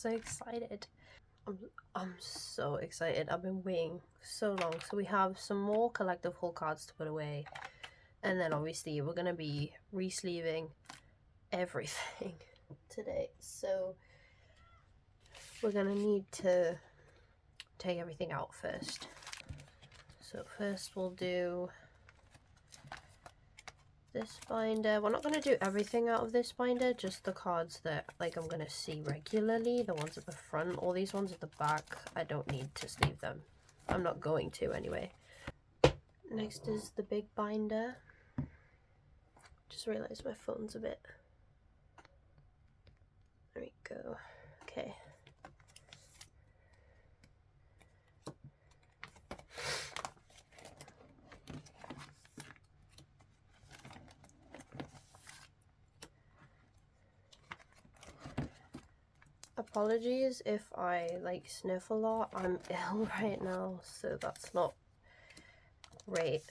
so excited. I'm so excited. I've been waiting so long. So we have some more collective haul cards to put away. And then obviously we're going to be resleeving everything today. So we're going to need to take everything out first. So first we'll do this binder. We're not going to do everything out of this binder, just the cards that like I'm going to see regularly, the ones at the front. All these ones at the back, I don't need to sleeve them. I'm not going to anyway. Next is the big binder. Just realized my phone's a bit... There we go. Okay. Apologies if I like sniff a lot. I'm ill right now, so that's not great.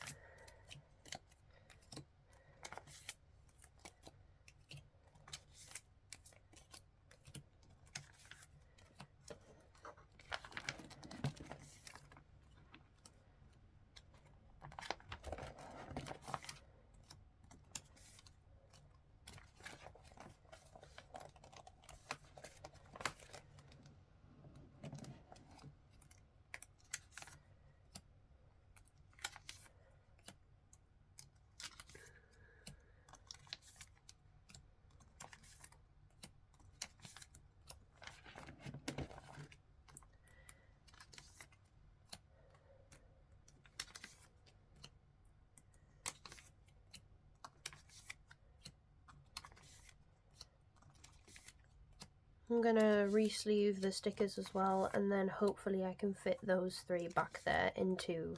I'm gonna re-sleeve the stickers as well, and then hopefully I can fit those 3 back there into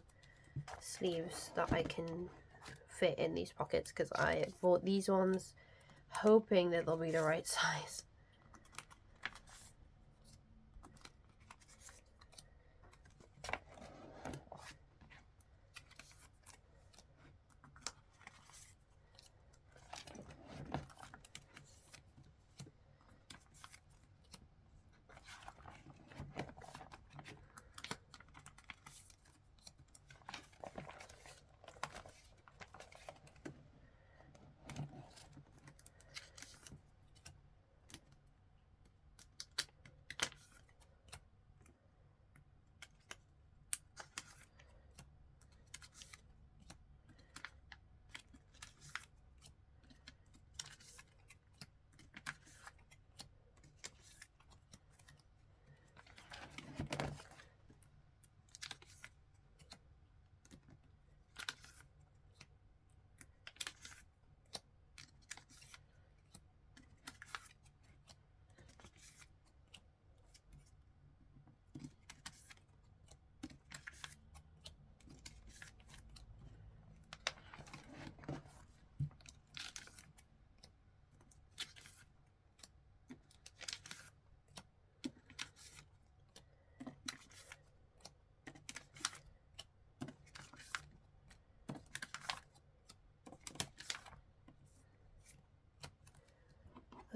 sleeves that I can fit in these pockets, because I bought these ones hoping that they'll be the right size.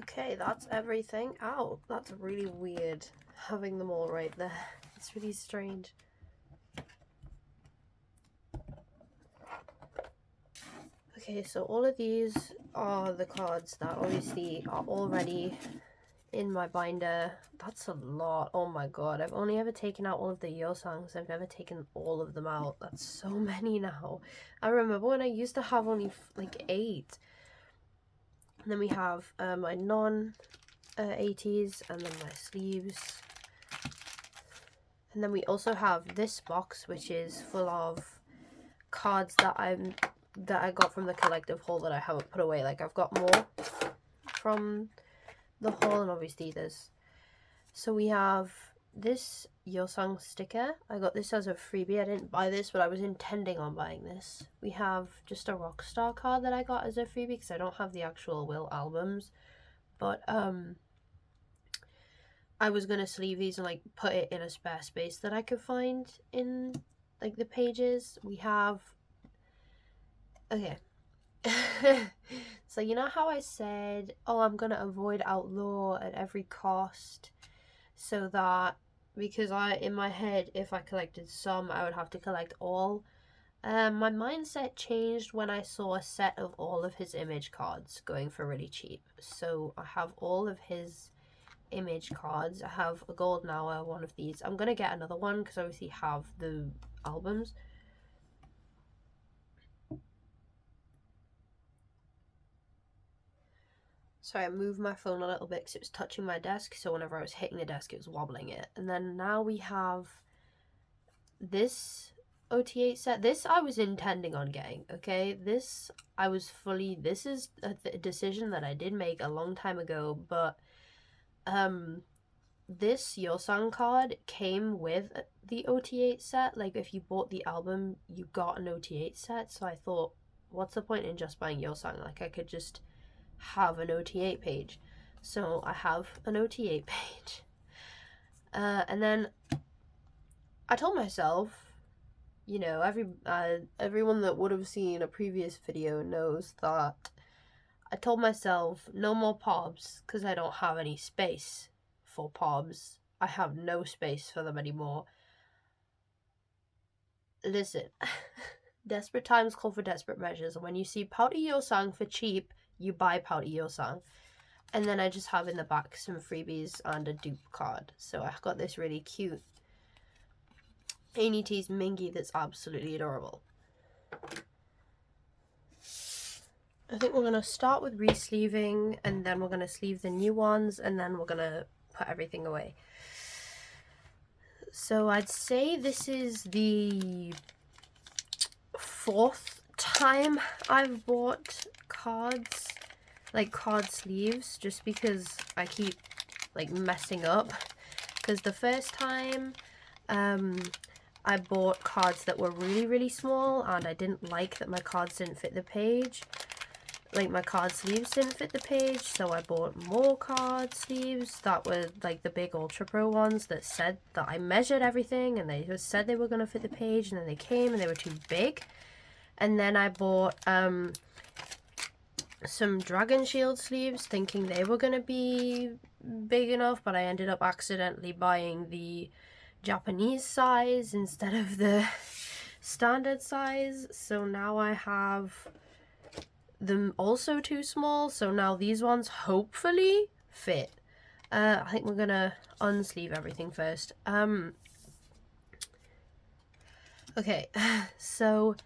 Okay, that's everything out. That's really weird, having them all right there. It's really strange. Okay, so all of these are the cards that obviously are already in my binder. That's a lot. Oh my god, I've only ever taken out all of the yeosanqks. I've never taken all of them out. That's so many now. I remember when I used to have only like 8. And then we have my non-80s, and then my sleeves. And then we also have this box, which is full of cards that I got from the collective haul that I haven't put away. Like, I've got more from the haul, and obviously there's... So we have this yeosanqk sticker. I got this as a freebie. I didn't buy this, but I was intending on buying this. We have just a Rockstar card that I got as a freebie because I don't have the actual Will albums. But I was gonna sleeve these and like put it in a spare space that I could find in like the pages. We have... Okay. So you know how I said, oh, I'm gonna avoid outlaw at every cost? so that, because in my head, if I collected some, I would have to collect all. My mindset changed when I saw a set of all of his image cards going for really cheap. So I have all of his image cards. I have a golden hour, one of these. I'm gonna get another one because I obviously have the albums. Sorry, I moved my phone a little bit because it was touching my desk, so whenever I was hitting the desk it was wobbling it. And then now we have this OT8 set. This I was intending on getting, okay? This is a decision that I did make a long time ago, but this yeosanqk card came with the OT8 set. Like, if you bought the album, you got an OT8 set, so I thought, what's the point in just buying yeosanqk? Like, I could just have an OT8 page. So I have an OT8 page. And then I told myself, you know, everyone that would have seen a previous video knows that I told myself no more pobs because I don't have any space for pobs. I have no space for them anymore. Listen, desperate times call for desperate measures, and when you see Pouty yeosanqk for cheap, you buy Pouty yeosanqk. And then I just have in the back some freebies and a dupe card. So I got this really cute Tysm Mingy that's absolutely adorable. I think we're going to start with resleeving, and then we're going to sleeve the new ones, and then we're going to put everything away. So I'd say this is the 4th time I've bought cards, like card sleeves, just because I keep like messing up. Because the first time I bought cards that were really small, and I didn't like that my cards didn't fit the page. Like, my card sleeves didn't fit the page, so I bought more card sleeves that were like the big Ultra Pro ones that said that I measured everything and they just said they were going to fit the page, and then they came and they were too big. And then I bought some Dragon Shield sleeves thinking they were going to be big enough, but I ended up accidentally buying the Japanese size instead of the standard size, so now I have them also too small, so now these ones hopefully fit. I think we're gonna unsleeve everything first. Okay, so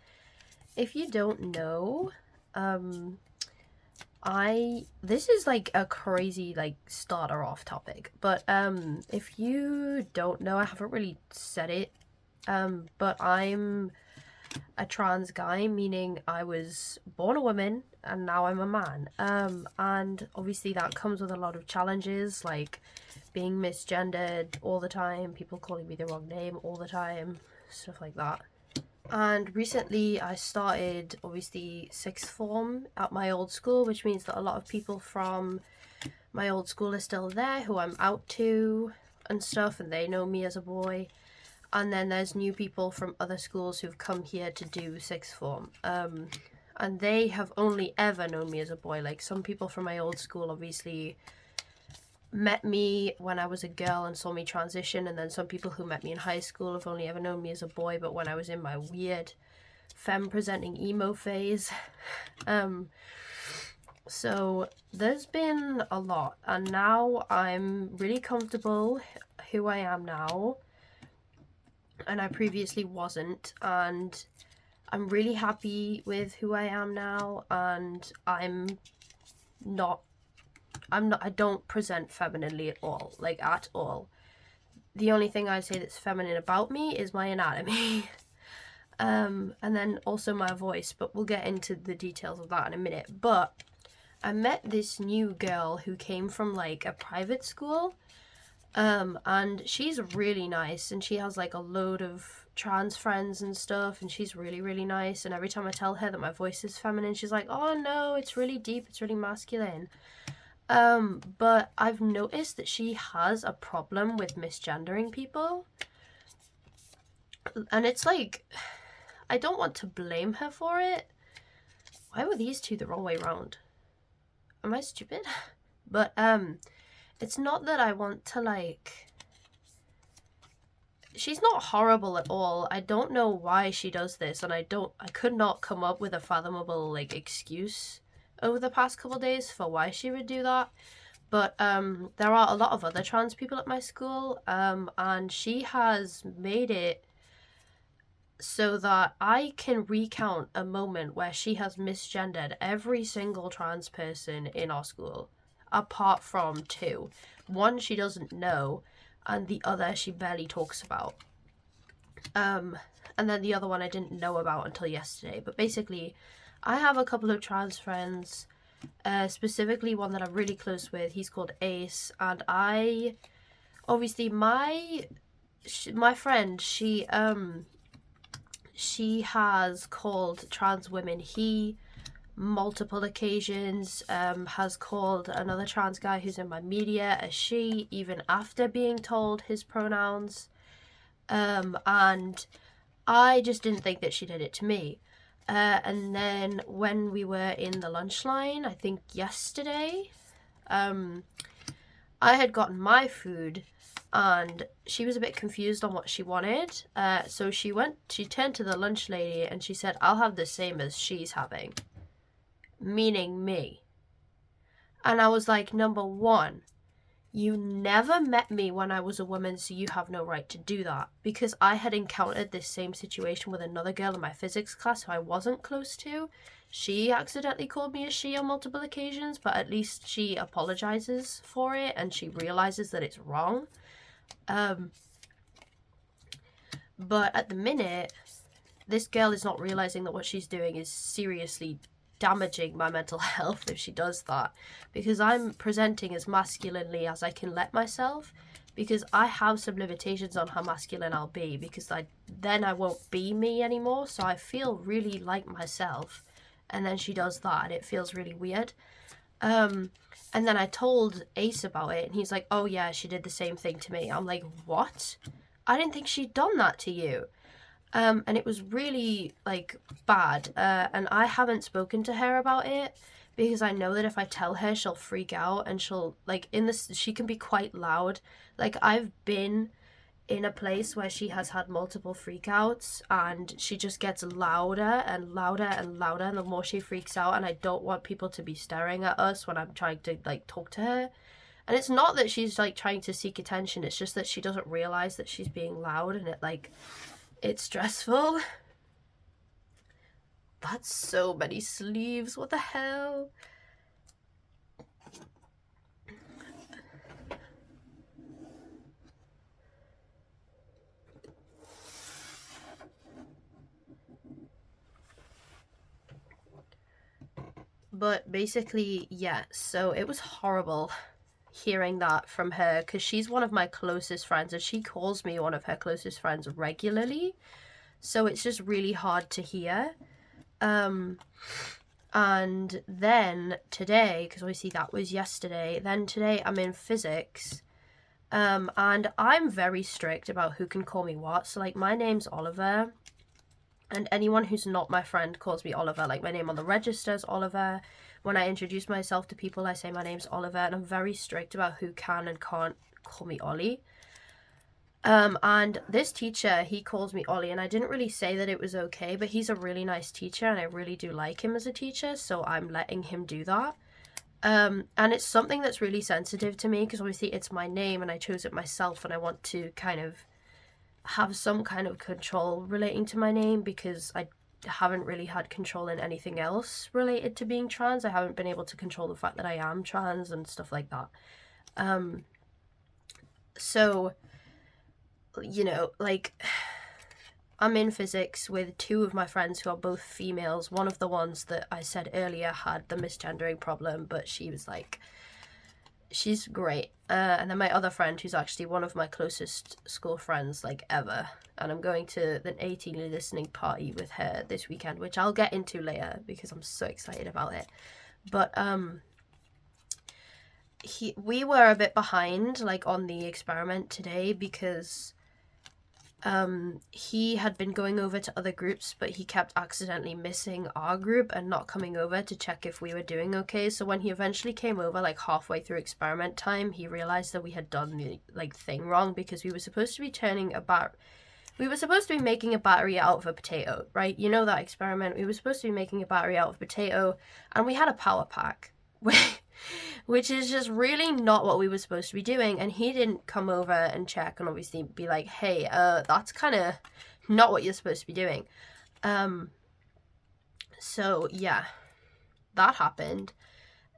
if you don't know, this is like a crazy like starter off topic, but if you don't know, I haven't really said it, but I'm a trans guy, meaning I was born a woman and now I'm a man, and obviously that comes with a lot of challenges, like being misgendered all the time, people calling me the wrong name all the time, stuff like that. And recently I started, obviously, 6th form at my old school, which means that a lot of people from my old school are still there who I'm out to and stuff, and they know me as a boy. And then there's new people from other schools who've come here to do 6th form. And they have only ever known me as a boy. Like, some people from my old school obviously met me when I was a girl and saw me transition, and then some people who met me in high school have only ever known me as a boy, but when I was in my weird femme presenting emo phase. So there's been a lot, and now I'm really comfortable who I am now, and I previously wasn't, and I'm really happy with who I am now, and I don't present femininely at all, like at all. The only thing I say that's feminine about me is my anatomy. And then also my voice, but we'll get into the details of that in a minute. But I met this new girl who came from like a private school, and she's really nice, and she has like a load of trans friends and stuff, and she's really nice, and every time I tell her that my voice is feminine, she's like, oh no, it's really deep, it's really masculine. But I've noticed that she has a problem with misgendering people, and it's like, I don't want to blame her for it. Why were these two the wrong way around? Am I stupid? But it's not that I want to like she's not horrible at all. I don't know why she does this, and I could not come up with a fathomable like excuse over the past couple days for why she would do that. But there are a lot of other trans people at my school, and she has made it so that I can recount a moment where she has misgendered every single trans person in our school, apart from two. One she doesn't know, and the other she barely talks about. And then the other one I didn't know about until yesterday. But basically, I have a couple of trans friends, specifically one that I'm really close with. He's called Ace, and obviously my friend, she has called trans women he multiple occasions, has called another trans guy who's in my media a she, even after being told his pronouns. And I just didn't think that she did it to me. And then when we were in the lunch line, I think yesterday, I had gotten my food and she was a bit confused on what she wanted. So she turned to the lunch lady and she said, "I'll have the same as she's having," meaning me. And I was like, number one, you never met me when I was a woman, so you have no right to do that. Because I had encountered this same situation with another girl in my physics class who I wasn't close to. She accidentally called me a she on multiple occasions, but at least she apologizes for it and she realizes that it's wrong. But at the minute, this girl is not realizing that what she's doing is seriously damaging my mental health if she does that, because I'm presenting as masculinely as I can let myself, because I have some limitations on how masculine I'll be, because then I won't be me anymore, so I feel really like myself, and then she does that and it feels really weird. And then I told Ace about it and he's like, "Oh yeah, she did the same thing to me." I'm like, what? I didn't think she'd done that to you. And it was really like bad, and I haven't spoken to her about it because I know that if I tell her, she'll freak out, and she'll like she can be quite loud. Like, I've been in a place where she has had multiple freakouts and she just gets louder and louder and louder, and the more she freaks out, and I don't want people to be staring at us when I'm trying to like talk to her. And it's not that she's like trying to seek attention, it's just that she doesn't realize that she's being loud, and it's stressful. That's so many sleeves. What the hell? But basically, yeah, so it was horrible hearing that from her, because she's one of my closest friends and she calls me one of her closest friends regularly. So it's just really hard to hear. And then today, because obviously that was yesterday, then today I'm in physics. And I'm very strict about who can call me what. So like, my name's Oliver, and anyone who's not my friend calls me Oliver. Like, my name on the register is Oliver. When I introduce myself to people, I say my name's Oliver, and I'm very strict about who can and can't call me Ollie. And this teacher, he calls me Ollie, and I didn't really say that it was okay, but he's a really nice teacher, and I really do like him as a teacher, so I'm letting him do that. And it's something that's really sensitive to me, because obviously it's my name, and I chose it myself, and I want to kind of have some kind of control relating to my name, because I haven't really had control in anything else related to being trans. I haven't been able to control the fact that I am trans and stuff like that. So, you know, like, I'm in physics with two of my friends who are both females. One of the ones that I said earlier had the misgendering problem, but she was like, she's great. And then my other friend, who's actually one of my closest school friends like ever, and I'm going to the 18 listening party with her this weekend, which I'll get into later because I'm so excited about it. But we were a bit behind like on the experiment today, because he had been going over to other groups, but he kept accidentally missing our group and not coming over to check if we were doing okay. So when he eventually came over, like halfway through experiment time, he realized that we had done the thing wrong, because we were supposed to be making a battery out of a potato, right? You know that experiment? We were supposed to be making a battery out of a potato, and we had a power pack, which is just really not what we were supposed to be doing. And he didn't come over and check and obviously be like, hey, that's kind of not what you're supposed to be doing. So yeah, that happened.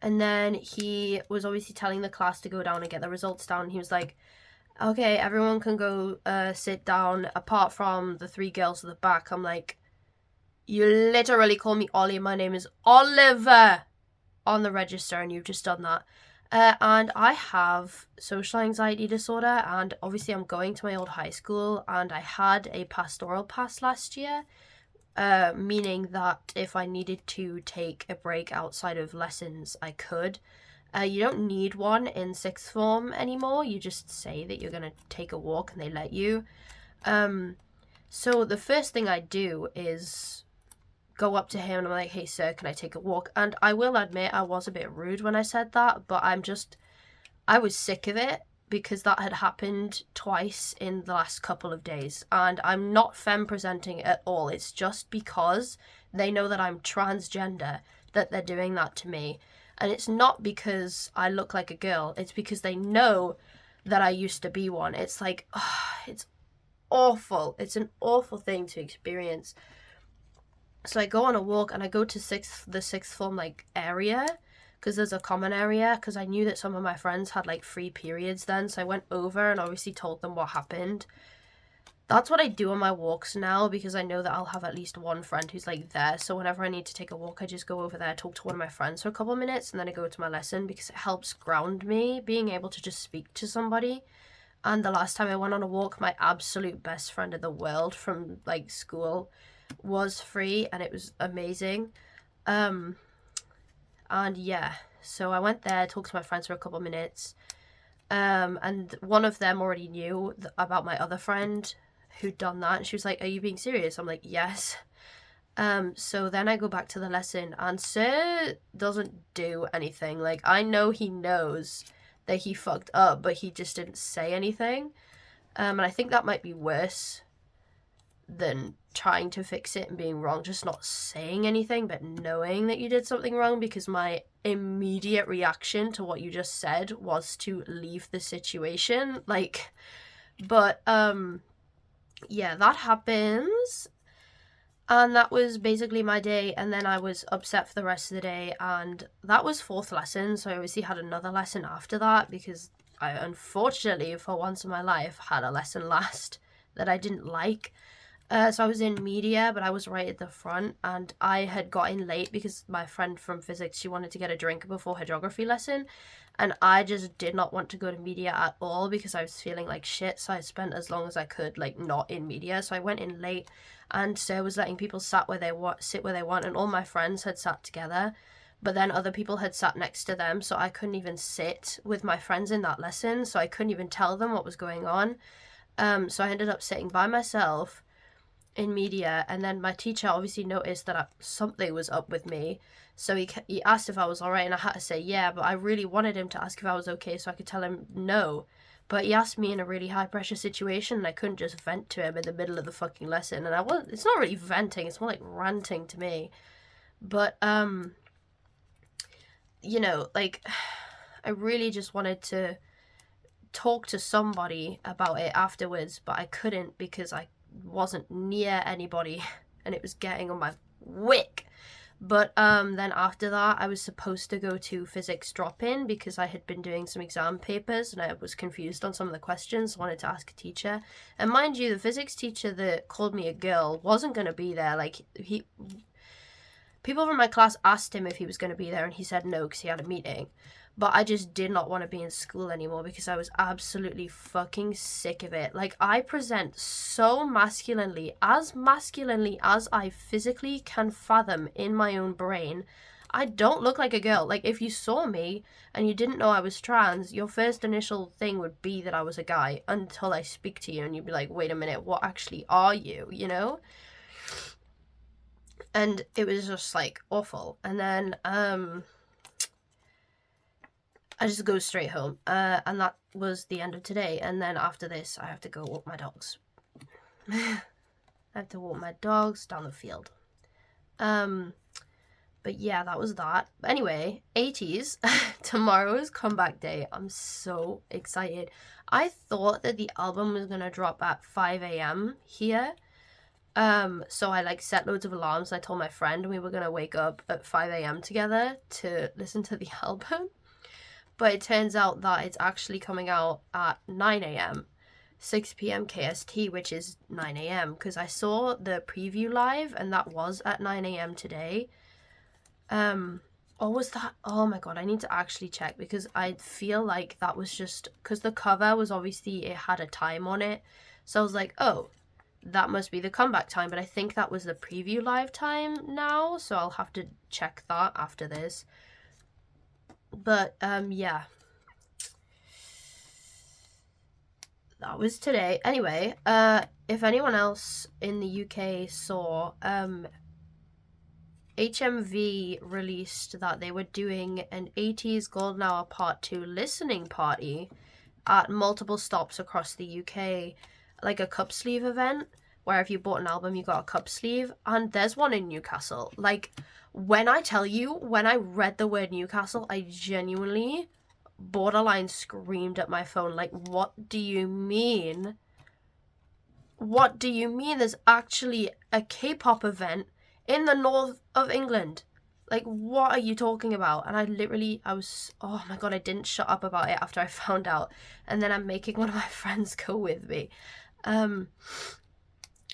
And then he was obviously telling the class to go down and get the results down. He was like, okay, everyone can go sit down apart from the 3 girls at the back. I'm like, you literally call me Ollie. My name is Oliver on the register, and you've just done that. And I have social anxiety disorder, and obviously I'm going to my old high school, and I had a pastoral pass last year, meaning that if I needed to take a break outside of lessons, I could. You don't need one in 6th form anymore. You just say that you're going to take a walk and they let you. So the first thing I do is go up to him and I'm like, hey sir, can I take a walk? And I will admit I was a bit rude when I said that, but I was sick of it, because that had happened twice in the last couple of days. And I'm not femme presenting at all. It's just because they know that I'm transgender that they're doing that to me. And it's not because I look like a girl. It's because they know that I used to be one. It's like, it's awful. It's an awful thing to experience. So I go on a walk and I go to the 6th form area, because there's a common area, because I knew that some of my friends had free periods then. So I went over and obviously told them what happened. That's what I do on my walks now, because I know that I'll have at least one friend who's there. So whenever I need to take a walk, I just go over there, talk to one of my friends for a couple of minutes, and then I go to my lesson, because it helps ground me, being able to just speak to somebody. And the last time I went on a walk, my absolute best friend in the world from school was free, and it was amazing. And yeah, so I went there, talked to my friends for a couple of minutes, and one of them already knew about my other friend who'd done that, and she was like, are you being serious? I'm like, yes. So then I go back to the lesson, and sir doesn't do anything. I know he knows that he fucked up, but he just didn't say anything. And I think that might be worse than trying to fix it and being wrong, just not saying anything, but knowing that you did something wrong, because my immediate reaction to what you just said was to leave the situation. But yeah, that happens. And that was basically my day, and then I was upset for the rest of the day, and that was 4th lesson, so I obviously had another lesson after that, because I, unfortunately, for once in my life, had a lesson last that I didn't like. So I was in media, but I was right at the front, and I had got in late because my friend from physics, she wanted to get a drink before her geography lesson, and I just did not want to go to media at all, because I was feeling like shit. So I spent as long as I could not in media. So I went in late, and so I was letting people sit where they want, and all my friends had sat together, but then other people had sat next to them, so I couldn't even sit with my friends in that lesson, so I couldn't even tell them what was going on. So I ended up sitting by myself in media, and then my teacher obviously noticed that something was up with me, so he asked if I was alright, and I had to say yeah, but I really wanted him to ask if I was okay so I could tell him no. But he asked me in a really high pressure situation, and I couldn't just vent to him in the middle of the fucking lesson. And it's not really venting, it's more like ranting to me. But you know, I really just wanted to talk to somebody about it afterwards, but I couldn't, because I wasn't near anybody and it was getting on my wick. But then after that, I was supposed to go to physics drop-in, because I had been doing some exam papers and I was confused on some of the questions, wanted to ask a teacher. And mind you, the physics teacher that called me a girl wasn't going to be there. People from my class asked him if he was going to be there, and he said no because he had a meeting. But I just did not want to be in school anymore, because I was absolutely fucking sick of it. I present so masculinely as I physically can fathom in my own brain. I don't look like a girl. Like, if you saw me and you didn't know I was trans, your first initial thing would be that I was a guy until I speak to you and you'd be like, wait a minute, what actually are you, you know? And it was just, like, awful. And then, I just go straight home. And that was the end of today. And then after this, I have to go walk my dogs. I have to walk my dogs down the field. But yeah, that was that. But anyway, 80s. Tomorrow is comeback day. I'm so excited. I thought that the album was going to drop at 5 a.m. here. So I like set loads of alarms. I told my friend we were going to wake up at 5 a.m. together to listen to the album. But it turns out that it's actually coming out at 9 a.m. 6 p.m. KST, which is 9 a.m. because I saw the preview live and that was at 9 a.m. today. Or was that? Oh my god, I need to actually check because I feel like that was just because the cover was obviously it had a time on it. So I was like, oh, that must be the comeback time, but I think that was the preview live time now, so I'll have to check that after this. But yeah. That was today. Anyway, if anyone else in the UK saw, HMV released that they were doing an 80s Golden Hour Part 2 listening party at multiple stops across the UK, like a cup sleeve event, where if you bought an album, you got a cup sleeve, and there's one in Newcastle. Like, when I tell you, when I read the word Newcastle, I genuinely borderline screamed at my phone, like, what do you mean? What do you mean there's actually a K-pop event in the north of England? Like, what are you talking about? And I was, oh my god, I didn't shut up about it after I found out. And then I'm making one of my friends go with me. I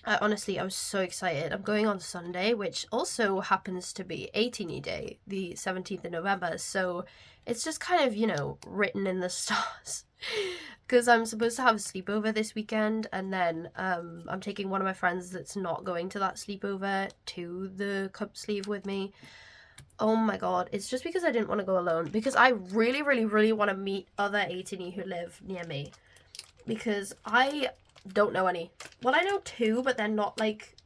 was so excited. I'm going on Sunday, which also happens to be 18 Day, the 17th of November. So it's just kind of, you know, written in the stars. Because I'm supposed to have a sleepover this weekend, and then I'm taking one of my friends that's not going to that sleepover to the cup sleeve with me. Oh my god, it's just because I didn't want to go alone, because I really, really, really want to meet other 18 who live near me, because I don't know any. Well, I know two, but they're not like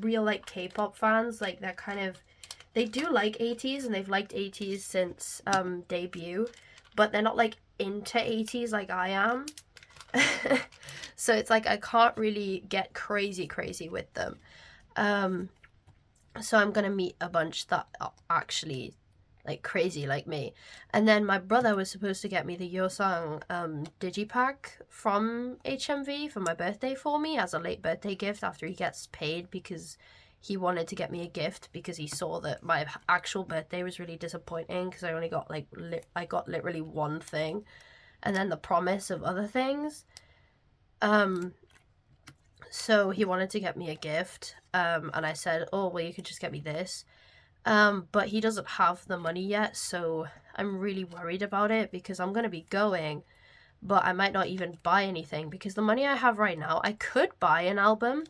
real like K-pop fans. Like, they're kind of, they do like 80s and they've liked 80s since debut, but they're not like into 80s like I am. So it's like I can't really get crazy with them. So I'm gonna meet a bunch that are actually like crazy like me. And then my brother was supposed to get me the yeosanqk digipack from HMV for my birthday for me as a late birthday gift after he gets paid, because he wanted to get me a gift because he saw that my actual birthday was really disappointing because I only got like I got literally one thing and then the promise of other things. So he wanted to get me a gift, and I said, oh, well, you could just get me this. But he doesn't have the money yet, so I'm really worried about it because I'm going to be going, but I might not even buy anything because the money I have right now, I could buy an album,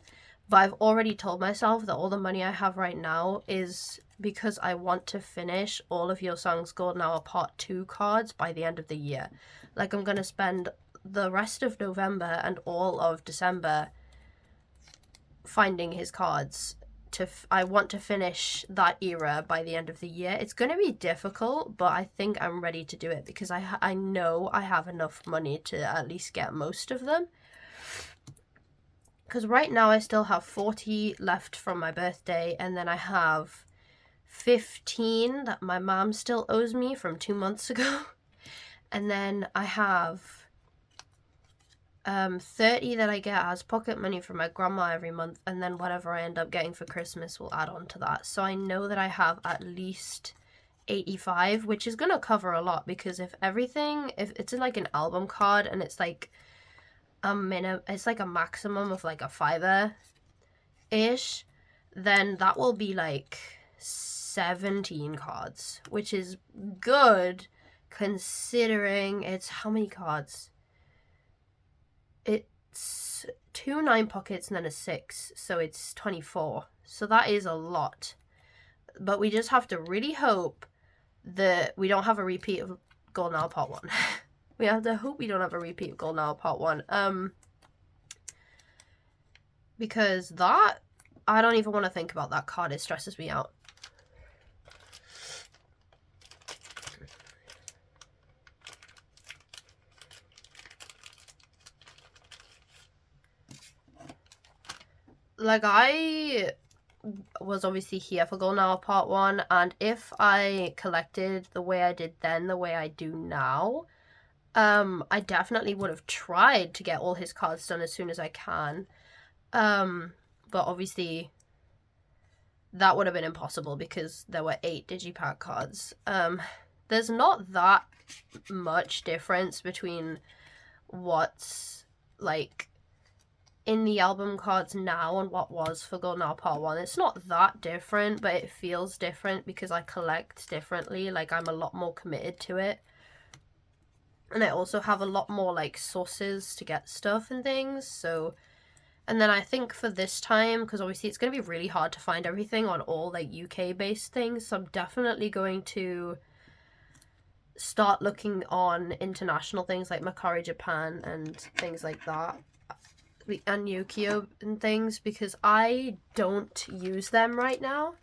but I've already told myself that all the money I have right now is because I want to finish all of yeosanqk's Golden Hour Part 2 cards by the end of the year. Like, I'm going to spend the rest of November and all of December finding his cards. I want to finish that era by the end of the year. It's going to be difficult, but I think I'm ready to do it because I know I have enough money to at least get most of them. Because right now I still have 40 left from my birthday, and then I have 15 that my mom still owes me from 2 months ago. And then I have 30 that I get as pocket money from my grandma every month, and then whatever I end up getting for Christmas will add on to that. So I know that I have at least 85, which is gonna cover a lot, because if it's like an album card and it's like it's like a maximum of like a $5-ish, then that will be like 17 cards, which is good considering it's how many cards? It's 2 9 pockets and then a 6, so it's 24. So that is a lot. but we just have to really hope that we don't have a repeat of Golden Hour Part 1. We have to hope we don't have a repeat of Golden Hour Part 1. Because that, I don't even want to think about that card. It stresses me out. Like, I was obviously here for Golden Hour Part 1, and if I collected the way I did then, the way I do now, I definitely would have tried to get all his cards done as soon as I can. But obviously that would have been impossible because there were 8 digipack cards. There's not that much difference between what's like in the album cards now and what was for Golden Hour Part 1. It's not that different, but it feels different because I collect differently. Like, I'm a lot more committed to it. And I also have a lot more, like, sources to get stuff and things, so... And then I think for this time, because obviously it's going to be really hard to find everything on all, like, UK-based things, so I'm definitely going to start looking on international things like Mercari Japan and things like that. And Yukio and things, because I don't use them right now.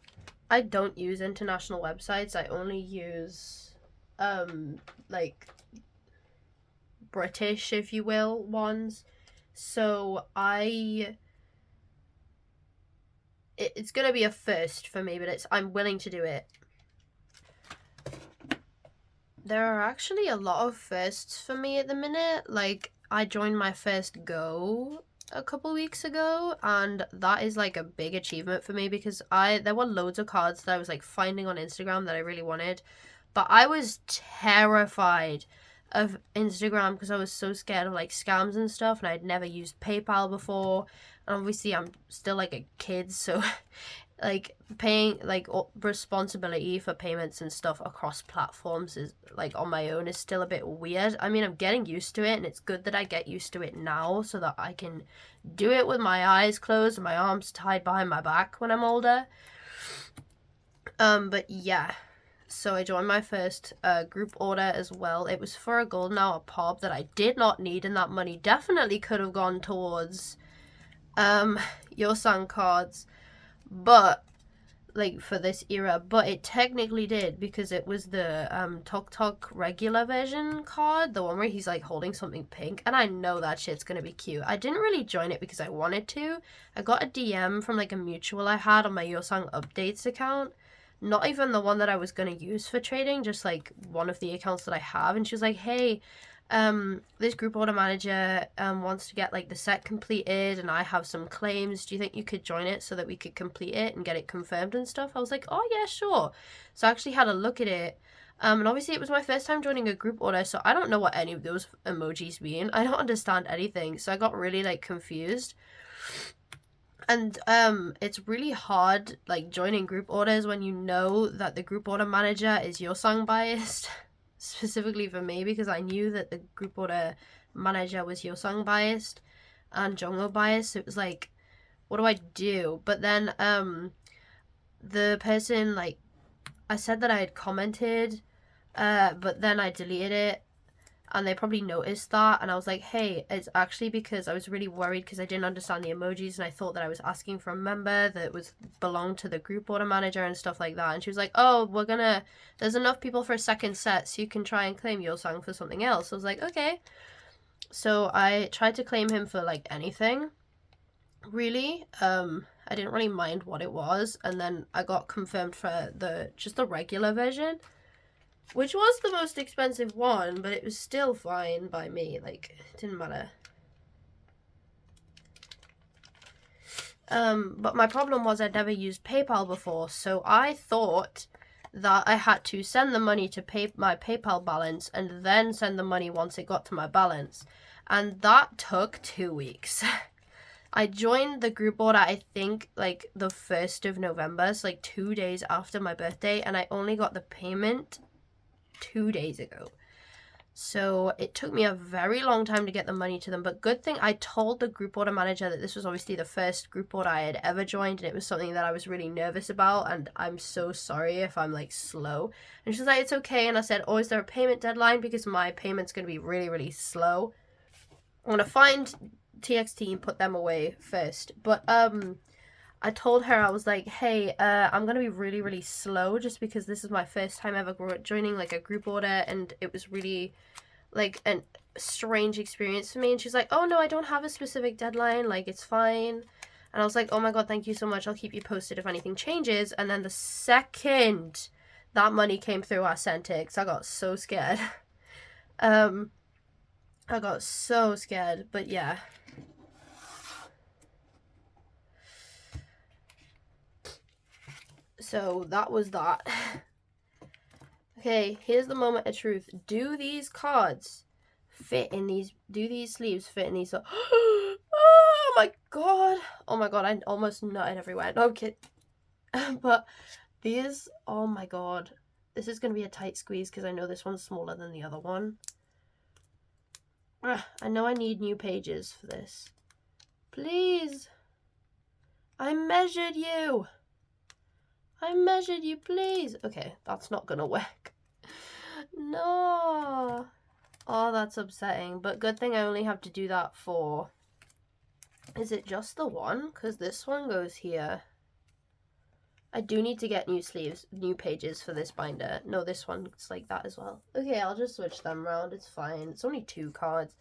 I don't use international websites. I only use like British, if you will, ones. So it's gonna be a first for me, but I'm willing to do it. There are actually a lot of firsts for me at the minute. Like, I joined my first Go a couple weeks ago, and that is like a big achievement for me because there were loads of cards that I was like finding on Instagram that I really wanted, but I was terrified of Instagram because I was so scared of like scams and stuff, and I'd never used PayPal before, and obviously I'm still like a kid, so like paying like responsibility for payments and stuff across platforms is like on my own is still a bit weird. I mean, I'm getting used to it, and it's good that I get used to it now so that I can do it with my eyes closed and my arms tied behind my back when I'm older. But yeah, so I joined my first group order as well. It was for a Golden Hour pop that I did not need, and that money definitely could have gone towards yeosanqk cards, but like for this era, but it technically did because it was the Tok regular version card, the one where he's like holding something pink, and I know that shit's gonna be cute. I didn't really join it because I wanted to. I got a DM from like a mutual I had on my yeosanqk updates account, not even the one that I was gonna use for trading, just like one of the accounts that I have, and she was like, hey, this group order manager wants to get like the set completed, and I have some claims. Do you think you could join it so that we could complete it and get it confirmed and stuff? I was like, oh yeah, sure. So I actually had a look at it, and obviously it was my first time joining a group order, so I don't know what any of those emojis mean. I don't understand anything, so I got really like confused. And it's really hard like joining group orders when you know that the group order manager is yeosanqk biased. Specifically for me, because I knew that the group order manager was yeosanqk biased and Jongho biased, so it was like, what do I do? But then the person, like, I said that I had commented, but then I deleted it, and they probably noticed that, and I was like, hey, it's actually because I was really worried because I didn't understand the emojis, and I thought that I was asking for a member that belonged to the group order manager and stuff like that. And she was like, oh, there's enough people for a second set, so you can try and claim yeosanqk for something else. I was like, okay. So I tried to claim him for like anything, really. I didn't really mind what it was, and then I got confirmed for just the regular version, which was the most expensive one, but it was still fine by me. Like, it didn't matter. But my problem was I'd never used PayPal before, so I thought that I had to send the money to pay my PayPal balance and then send the money once it got to my balance. And that took 2 weeks. I joined the group order, I think, like, the 1st of November, so, like, 2 days after my birthday, and I only got the payment 2 days ago. So it took me a very long time to get the money to them, but good thing I told the group order manager that this was obviously the first group order I had ever joined, and it was something that I was really nervous about, and I'm so sorry if I'm like slow. And she's like, it's okay. And I said, oh, is there a payment deadline? Because my payment's going to be really, really slow. I'm going to find TXT and put them away first. But I told her, I was like, hey, I'm going to be really, really slow just because this is my first time ever joining like a group order, and it was really like a strange experience for me. And she's like, oh no, I don't have a specific deadline, like it's fine. And I was like, oh my god, thank you so much, I'll keep you posted if anything changes. And then the second that money came through, I sent it because I got so scared. I got so scared, but yeah. So that was that. Okay, here's the moment of truth. Do these cards fit in these, do these sleeves fit in these? Oh my god. Oh my god, I almost nutted everywhere. No, I'm kidding. But these, oh my god. This is going to be a tight squeeze because I know this one's smaller than the other one. I know I need new pages for this. Please. I measured you. I measured you, please. Okay, that's not going to work. No. Oh, that's upsetting. But good thing I only have to do that for... Is it just the one? Because this one goes here. I do need to get new sleeves, new pages for this binder. No, this one's like that as well. Okay, I'll just switch them around. It's fine. It's only 2 cards.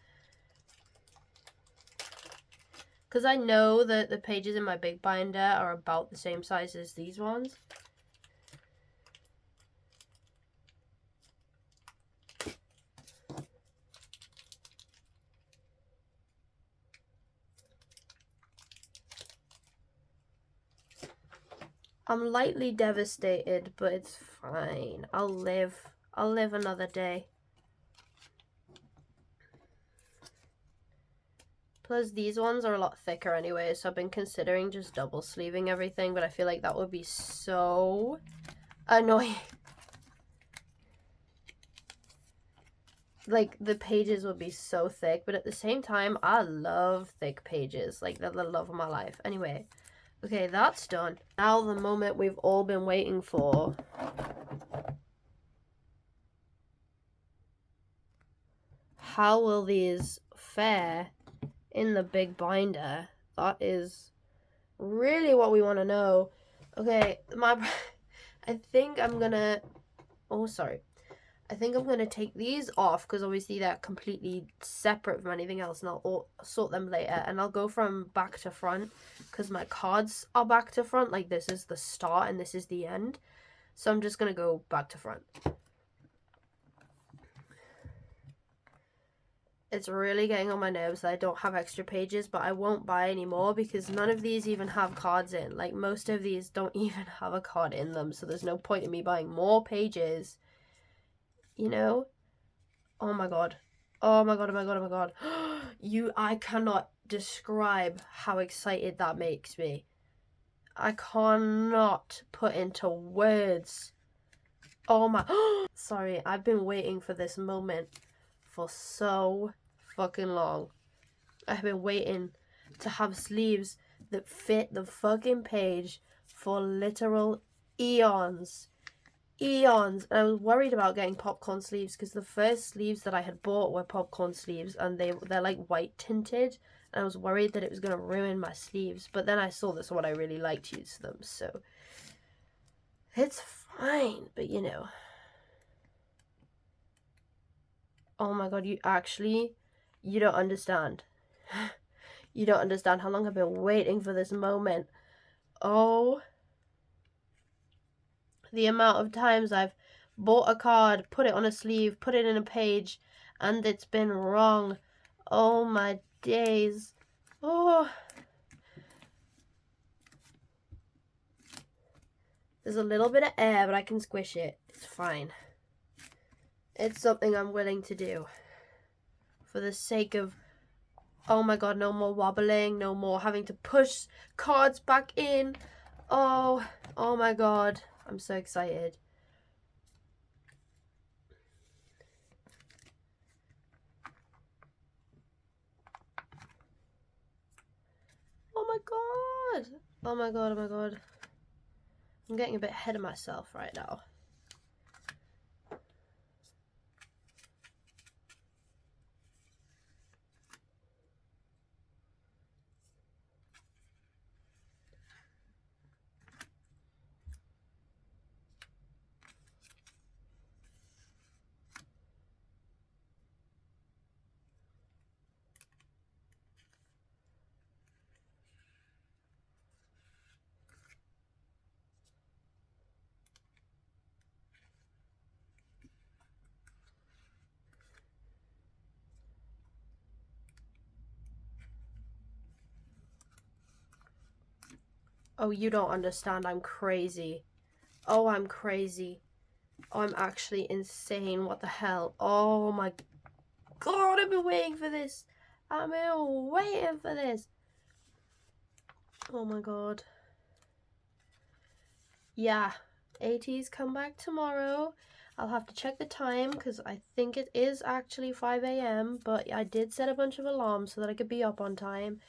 Because I know that the pages in my big binder are about the same size as these ones. I'm lightly devastated, but it's fine. I'll live another day. Plus, these ones are a lot thicker anyway, so I've been considering just double sleeving everything, but I feel like that would be so annoying. Like, the pages would be so thick, but at the same time, I love thick pages. Like, they're the love of my life. Anyway, okay, that's done. Now the moment we've all been waiting for. How will these fare in the big binder? That is really what we want to know. Okay, I think I'm gonna, oh sorry, I think I'm gonna take these off because obviously they're completely separate from anything else, and I'll sort them later. And I'll go from back to front because my cards are back to front. Like, this is the start and this is the end, so I'm just gonna go back to front. It's really getting on my nerves that I don't have extra pages, but I won't buy any more because none of these even have cards in. Like, most of these don't even have a card in them, so there's no point in me buying more pages, you know? Oh my god. Oh my god, oh my god, oh my god. I cannot describe how excited that makes me. I cannot put into words. Oh my... Sorry, I've been waiting for this moment for so fucking long. I've been waiting to have sleeves that fit the fucking page for literal eons. And I was worried about getting popcorn sleeves because the first sleeves that I had bought were popcorn sleeves, and they're like white tinted, and I was worried that it was going to ruin my sleeves. But then I saw this one, I really liked to use them, so it's fine. But you know, oh my god, you don't understand. You don't understand how long I've been waiting for this moment. Oh, the amount of times I've bought a card, put it on a sleeve, put it in a page, and it's been wrong. Oh my days. Oh. There's a little bit of air, but I can squish it. It's fine. It's something I'm willing to do. For the sake of, oh my god, no more wobbling, no more having to push cards back in. Oh my god. I'm so excited. my god. Oh my god, oh my god. I'm getting a bit ahead of myself right now. Oh, you don't understand. I'm crazy. Oh, I'm crazy. Oh, I'm actually insane. What the hell? Oh my god, I've been waiting for this. I've been waiting for this. Oh my god. Yeah, ATs come back tomorrow. I'll have to check the time because I think it is actually 5 a.m. But I did set a bunch of alarms so that I could be up on time.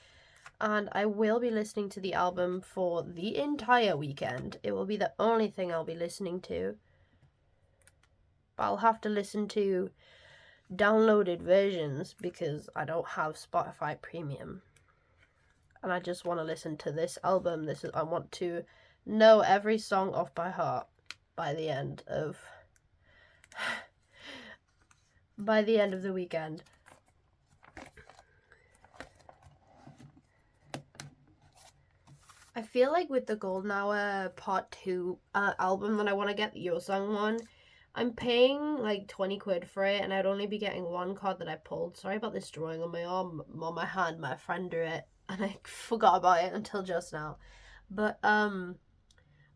And I will be listening to the album for the entire weekend. It will be the only thing I'll be listening to. But I'll have to listen to downloaded versions because I don't have Spotify Premium. And I just want to listen to this album. I want to know every song off by heart by the end of the weekend. I feel like with the Golden Hour Part 2 album that I want to get, the yeosanqk one, I'm paying like 20 quid for it and I'd only be getting one card that I pulled. Sorry about this drawing on my arm, on my hand. My friend drew it and I forgot about it until just now. But I've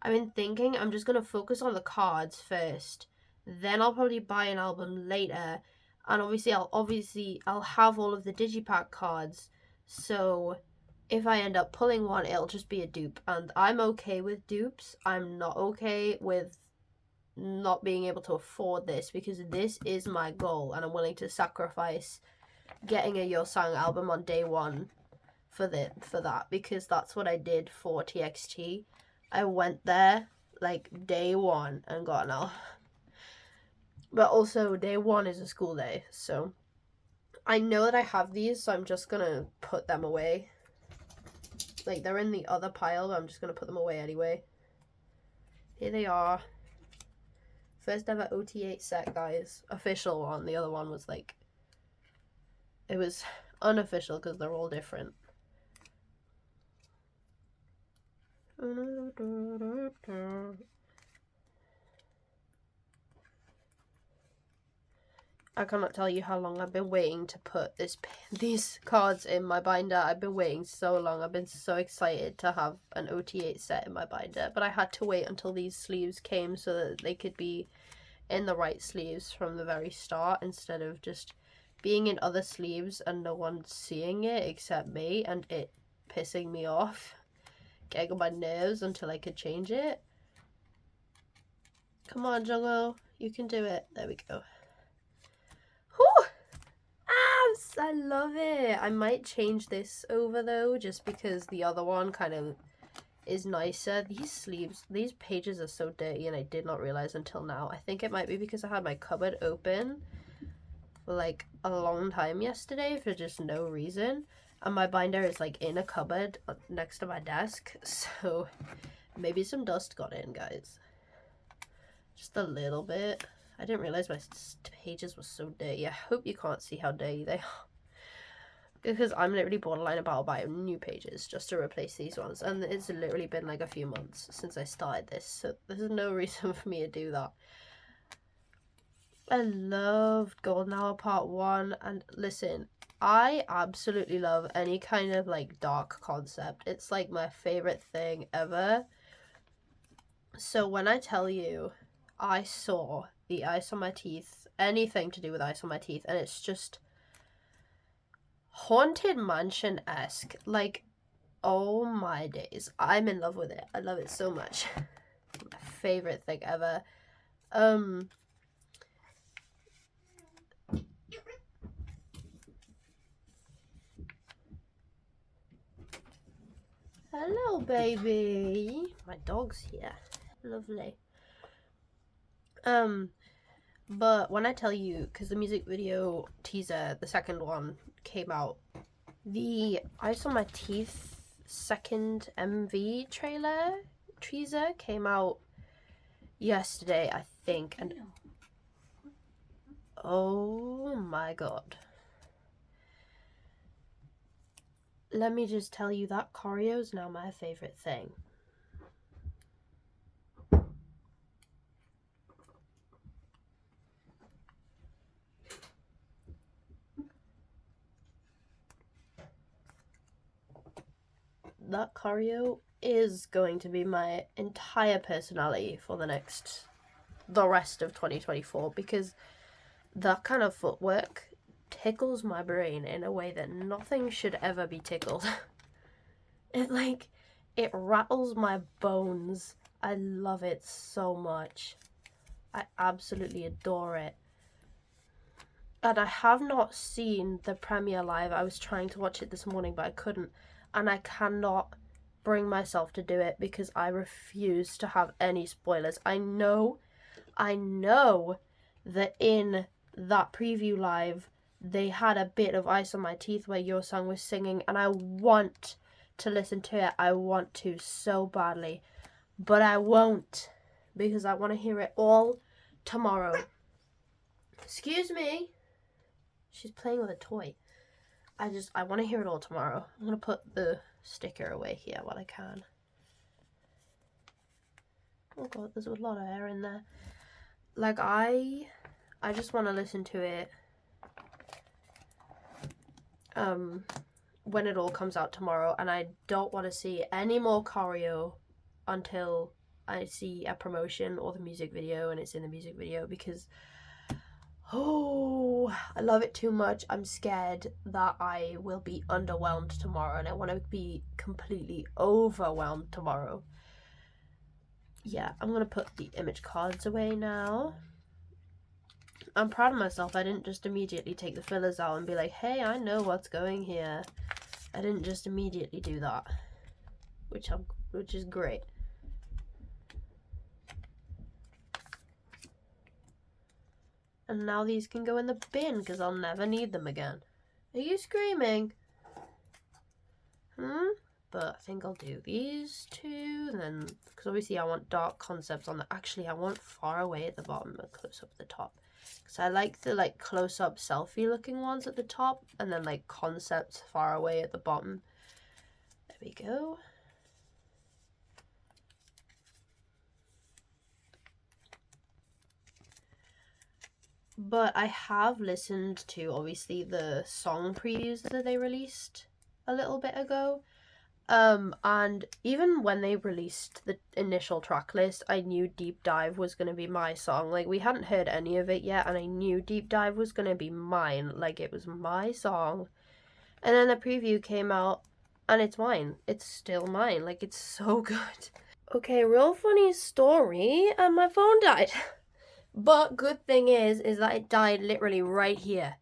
been thinking I'm just gonna focus on the cards first. Then I'll probably buy an album later, and obviously I'll have all of the digipack cards. So if I end up pulling one, it'll just be a dupe, and I'm okay with dupes. I'm not okay with not being able to afford this because this is my goal, and I'm willing to sacrifice getting a yeosanqk album on day one for that because that's what I did for TXT. I went there like day one and got an album. But also day one is a school day, so I know that I have these, so I'm just gonna put them away. Like, they're in the other pile, but I'm just gonna put them away anyway. Here they are. First ever OT8 set, guys. Official one. The other one was like, it was unofficial because they're all different. I cannot tell you how long I've been waiting to put these cards in my binder. I've been waiting so long. I've been so excited to have an OT8 set in my binder. But I had to wait until these sleeves came so that they could be in the right sleeves from the very start instead of just being in other sleeves and no one seeing it except me and it pissing me off. Getting on my nerves until I could change it. Come on, Jungho. You can do it. There we go. Whew! I love it. I might change this over though, just because the other one kind of is nicer. These pages are so dirty and I did not realize until now. I think it might be because I had my cupboard open for like a long time yesterday for just no reason. And my binder is like in a cupboard next to my desk. So maybe some dust got in, guys. Just a little bit. I didn't realize my pages were so dirty. I hope you can't see how dirty they are. Because I'm literally borderline about buying new pages just to replace these ones. And it's literally been like a few months since I started this. So there's no reason for me to do that. I loved Golden Hour Part 1. And listen, I absolutely love any kind of like dark concept. It's like my favorite thing ever. So when I tell you I saw the ice on my teeth, anything to do with ice on my teeth, and it's just Haunted Mansion-esque. Like, oh my days. I'm in love with it. I love it so much. My favorite thing ever. Hello, baby. My dog's here. Lovely. But when I tell you, because the music video teaser, the second one, came out, the I Saw My Teeth second MV teaser came out yesterday, I think, and oh my god. Let me just tell you that choreo is now my favorite thing. That choreo is going to be my entire personality for the rest of 2024, because that kind of footwork tickles my brain in a way that nothing should ever be tickled. It rattles my bones. I love it so much. I absolutely adore it. And I have not seen the premiere live. I was trying to watch it this morning, but I couldn't. And I cannot bring myself to do it because I refuse to have any spoilers. I know that in that preview live, they had a bit of Ice on My Teeth where Yeosanqk was singing, and I want to listen to it. I want to so badly, but I won't, because I want to hear it all tomorrow. Excuse me. She's playing with a toy. I want to hear it all tomorrow. I'm going to put the sticker away here while I can. Oh god, there's a lot of air in there. Like, I just want to listen to it when it all comes out tomorrow, and I don't want to see any more choreo until I see a promotion or the music video and it's in the music video, because I love it too much. I'm scared that I will be underwhelmed tomorrow, and I want to be completely overwhelmed tomorrow. Yeah, I'm going to put the image cards away now. I'm proud of myself. I didn't just immediately take the fillers out and be like, hey, I know what's going here. I didn't just immediately do that, which is great. And now these can go in the bin because I'll never need them again. Are you screaming? But I think I'll do these two, and then, because obviously I want dark concepts on the, actually I want far away at the bottom and close up at the top. Because I like the close up selfie looking ones at the top, and then concepts far away at the bottom. There we go. But I have listened to, obviously, the song previews that they released a little bit ago. And even when they released the initial track list, I knew Deep Dive was going to be my song. We hadn't heard any of it yet, and I knew Deep Dive was going to be mine. It was my song. And then the preview came out, and it's mine. It's still mine. It's so good. Okay, real funny story, and my phone died. But good thing is that it died literally right here.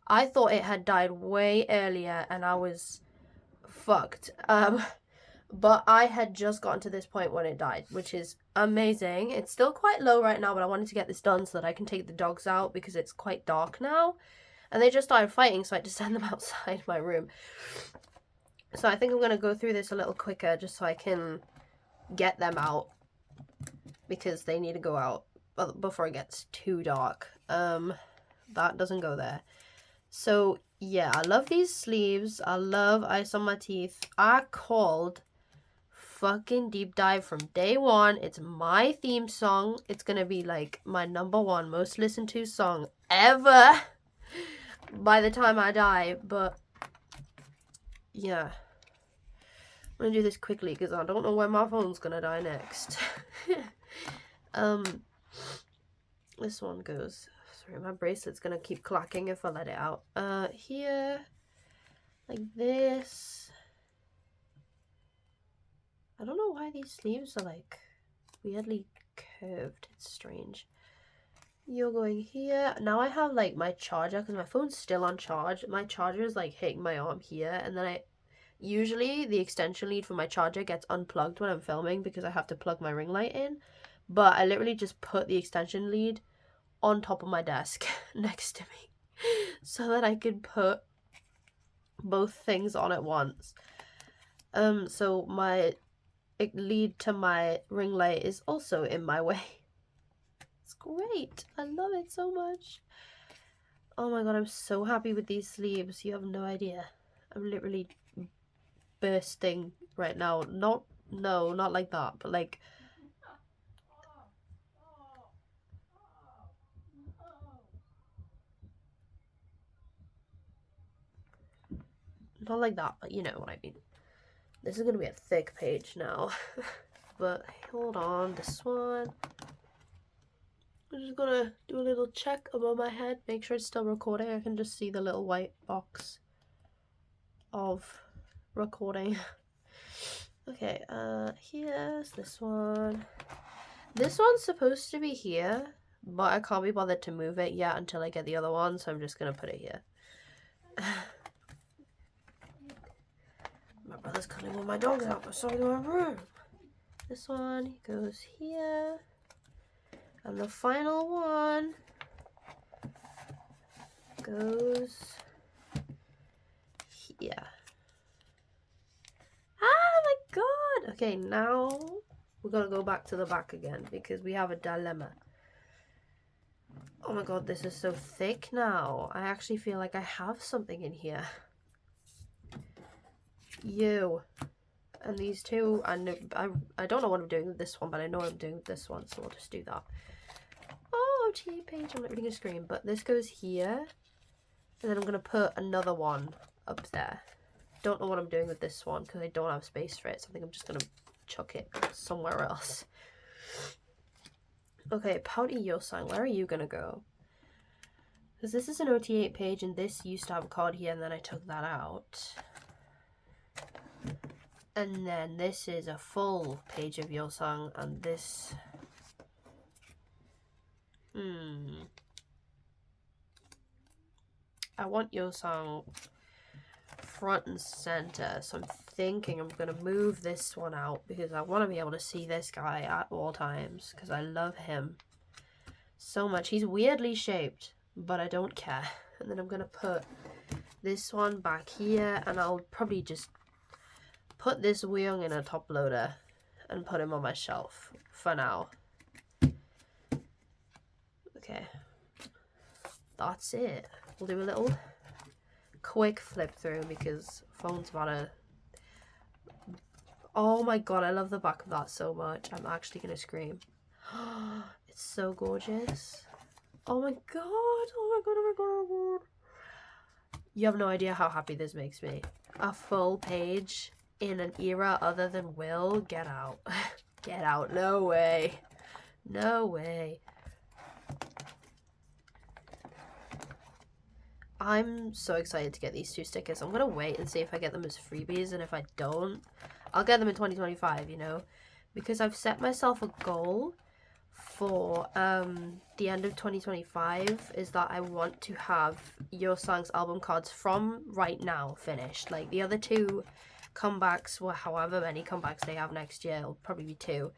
I thought it had died way earlier, and I was fucked. But I had just gotten to this point when it died, which is amazing. It's still quite low right now, but I wanted to get this done so that I can take the dogs out because it's quite dark now. And they just started fighting, so I had to send them outside my room. So I think I'm going to go through this a little quicker just so I can get them out, because they need to go out before it gets too dark. That doesn't go there. So yeah, I love these sleeves. I love Ice on My Teeth. I called fucking Deep Dive from day one. It's my theme song. It's gonna be my #1 most listened to song ever by the time I die. But yeah, I'm gonna do this quickly because I don't know when my phone's gonna die next. This one goes, sorry, my bracelet's gonna keep clacking if I let it out. Here, like this. I don't know why these sleeves are weirdly curved. It's strange. You're going here. Now I have my charger, because my phone's still on charge. My charger is hitting my arm here, and then I Usually the extension lead for my charger gets unplugged when I'm filming because I have to plug my ring light in. But I literally just put the extension lead on top of my desk next to me so that I could put both things on at once. So my lead to my ring light is also in my way. It's great. I love it so much. Oh my god, I'm so happy with these sleeves. You have no idea. I'm literally bursting right now. Not like that, but like not like that, but you know what I mean. This is gonna be a thick page now. But hold on, this one. I'm just gonna do a little check above my head, make sure it's still recording. I can just see the little white box of recording. Okay, here's this one. This one's supposed to be here, but I can't be bothered to move it yet until I get the other one, so I'm just gonna put it here. My brother's cutting all my dogs out outside my room. This one goes here. And the final one goes here. Oh my god! Okay, now we're gonna go back to the back again because we have a dilemma. Oh my god, this is so thick now. I actually feel like I have something in here. You. And these two, I don't know what I'm doing with this one, but I know what I'm doing with this one, so I'll just do that. Oh, OTA page, I'm not reading a screen, but this goes here. And then I'm going to put another one up there. Don't know what I'm doing with this one because I don't have space for it, so I think I'm just going to chuck it somewhere else. Okay, Pouty Yeosanqk, where are you going to go? Because this is an OTA page, and this used to have a card here, and then I took that out. And then this is a full page of yeosanqk, and this... I want yeosanqk front and center, so I'm thinking I'm going to move this one out because I want to be able to see this guy at all times because I love him so much. He's weirdly shaped, but I don't care. And then I'm going to put this one back here, and I'll probably just put this Weong in a top loader and put him on my shelf for now. Okay, that's it. We'll do a little quick flip through because phone's about to... Oh my god, I love the back of that so much. I'm actually gonna scream. It's so gorgeous. Oh my god, oh my god, oh my god, oh my god. You have no idea how happy this makes me. A full page in an era other than Will. Get out. Get out. No way. No way. I'm so excited to get these two stickers. I'm going to wait and see if I get them as freebies, and if I don't, I'll get them in 2025, you know, because I've set myself a goal for the end of 2025 is that I want to have yeosanqk's album cards from right now finished. Like the other two comebacks, well, however many comebacks they have next year, it'll probably be 2.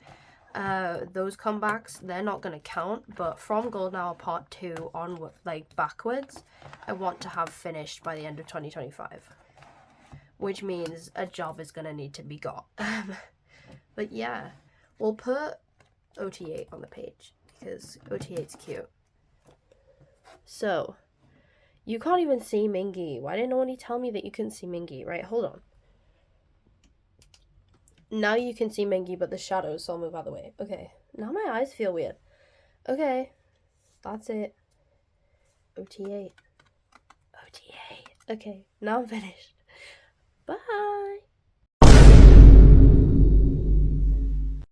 Those comebacks, they're not going to count, but from Golden Hour Part 2 on, like, backwards, I want to have finished by the end of 2025, which means a job is going to need to be got. But yeah, we'll put OT8 on the page because OT8's cute. So, you can't even see Mingy. Why didn't nobody tell me that you couldn't see Mingy? Right, hold on. Now you can see Mingy, but the shadows, so I'll move out of the way. Okay, now my eyes feel weird. Okay, that's it. OT8. OT8. Okay, now I'm finished. Bye.